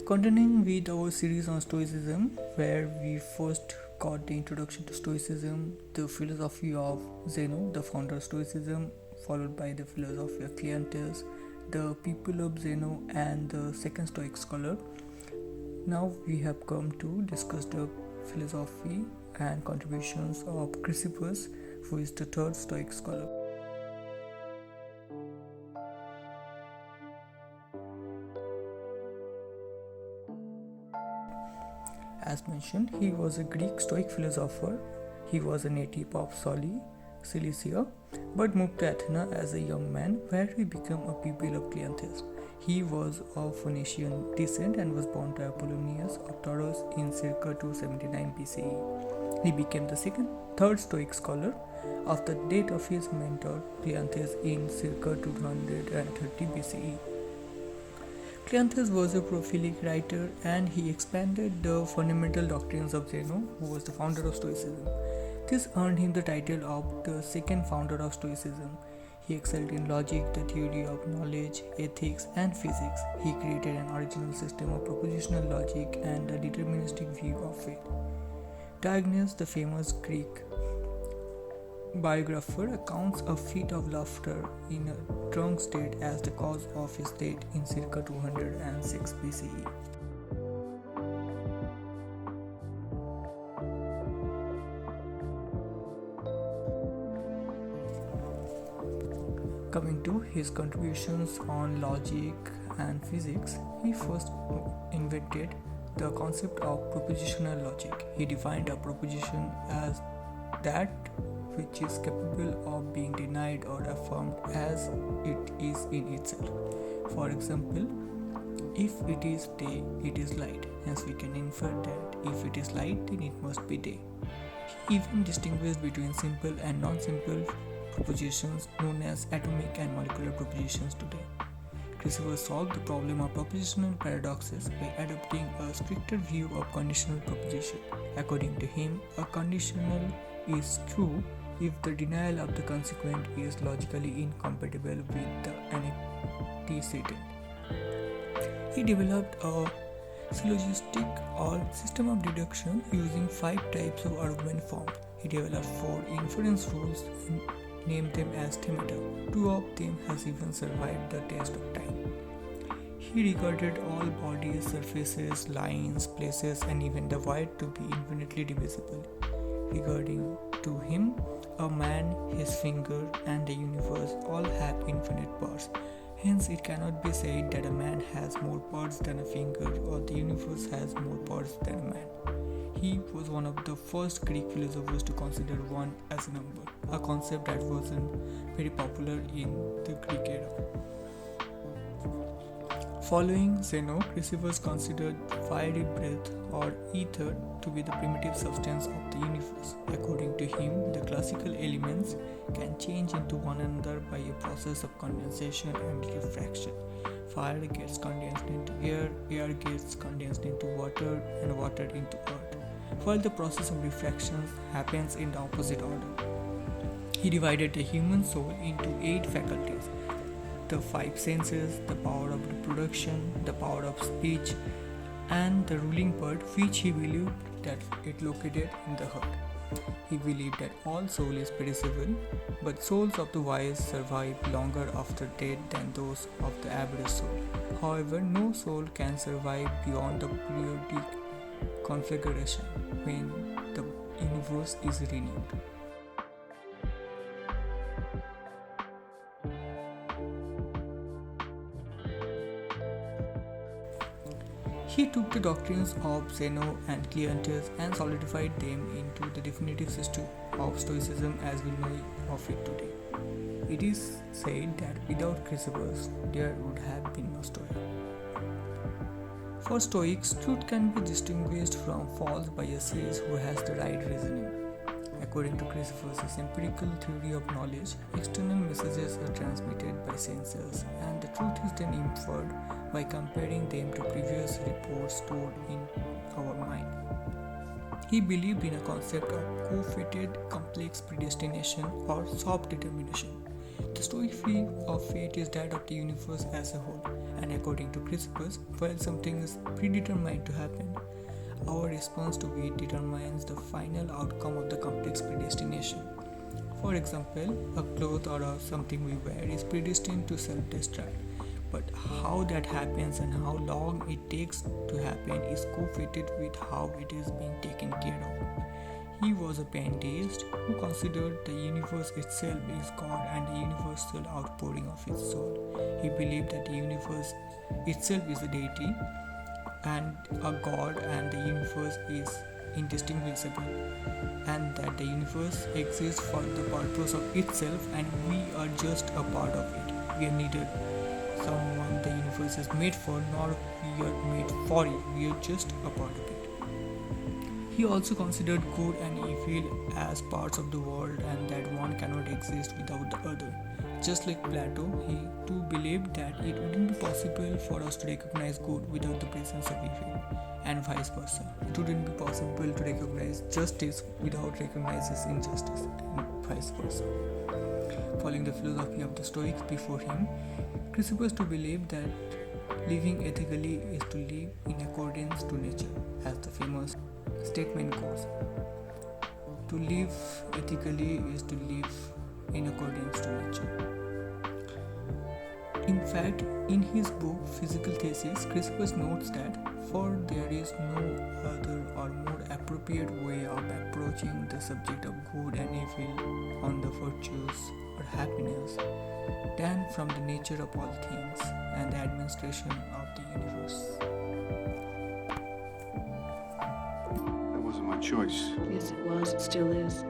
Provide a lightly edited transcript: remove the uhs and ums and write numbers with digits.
Continuing with our series on Stoicism, where we first got the introduction to Stoicism, the philosophy of Zeno, the founder of Stoicism, followed by the philosophy of Cleanthes, the people of Zeno, and the second Stoic scholar. Now we have come to discuss the philosophy and contributions of Chrysippus, who is the third Stoic scholar. As mentioned, he was a Greek Stoic philosopher. He was a native of Soli, Cilicia, but moved to Athens as a young man, where he became a pupil of Cleanthes. He was of Phoenician descent and was born to Apollonius of Taurus in circa 279 BCE. He became the third Stoic scholar after the death of his mentor Cleanthes in circa 230 BCE. Cleanthes was a prolific writer and he expanded the fundamental doctrines of Zeno, who was the founder of Stoicism. This earned him the title of the second founder of Stoicism. He excelled in logic, the theory of knowledge, ethics, and physics. He created an original system of propositional logic and a deterministic view of fate. Diogenes, the famous Greek biographer, accounts a fit of laughter in a drunk state as the cause of his death in circa 206 BCE. Coming to his contributions on logic and physics, he first invented the concept of propositional logic. He defined a proposition as that which is capable of being denied or affirmed as it is in itself. For example, if it is day, it is light. Hence, we can infer that if it is light, then it must be day. He even distinguished between simple and non-simple propositions known as atomic and molecular propositions today. Chrysippus solved the problem of propositional paradoxes by adopting a stricter view of conditional proposition. According to him, a conditional is true if the denial of the consequent is logically incompatible with the antecedent. He developed a syllogistic or system of deduction using 5 types of argument forms. He developed 4 inference rules and named them as themata. 2 of them has even survived the test of time. He regarded all bodies, surfaces, lines, places, and even the void to be infinitely divisible. Regarding to him, a man, his finger, and the universe all have infinite parts. Hence, it cannot be said that a man has more parts than a finger or the universe has more parts than a man. He was one of the first Greek philosophers to consider one as a number, a concept that wasn't very popular in the Greek era. Following Zeno, Chrysippus considered fiery breath or ether to be the primitive substance of the universe. According to him, the classical elements can change into one another by a process of condensation and refraction. Fire gets condensed into air, air gets condensed into water, and water into earth, while the process of refraction happens in the opposite order. He divided the human soul into 8 faculties: the 5 senses, the power of reproduction, the power of speech, and the ruling part, which he believed that it located in the heart. He believed that all soul is perishable, but souls of the wise survive longer after death than those of the average soul. However, no soul can survive beyond the periodic conflagration when the universe is renewed. He took the doctrines of Zeno and Cleanthes and solidified them into the definitive system of Stoicism as we know of it today. It is said that without Chrysippus, there would have been no Stoic. For Stoics, truth can be distinguished from false by a sage who has the right reasoning. According to Chrysippus' empirical theory of knowledge, external messages are transmitted by senses, and the truth is then inferred by comparing them to previous reports stored in our mind. He believed in a concept of co-fated complex predestination or soft determination. The Stoic view of fate is that of the universe as a whole, And according to Chrysippus, while something is predetermined to happen, our response to it determines the final outcome of the complex predestination. For example, a cloth or something we wear is predestined to self-destruct, but how that happens and how long it takes to happen is co-fitted with how it is being taken care of. He was a pantheist who considered the universe itself is God and the universal outpouring of his soul. He believed that the universe itself is a deity and a God, and the universe is indistinguishable, and that the universe exists for the purpose of itself and we are just a part of it. We are neither someone the universe is made for nor we are made for it. We are just a part of it. He also considered good and evil as parts of the world and that one cannot exist without the other. Just like Plato, he too believed that it wouldn't be possible for us to recognize good without the presence of evil, and vice versa. It wouldn't be possible to recognize justice without recognizing injustice, and vice versa. Following the philosophy of the Stoics before him, Chrysippus too believed that living ethically is to live in accordance to nature, as the famous statement goes. To live ethically is to live in accordance to nature. In fact, in his book Physical Thesis, Chrysippus notes that for there is no other or more appropriate way of approaching the subject of good and evil on the virtues or happiness than from the nature of all things and the administration of the universe. That wasn't my choice. Yes, it was. It still is.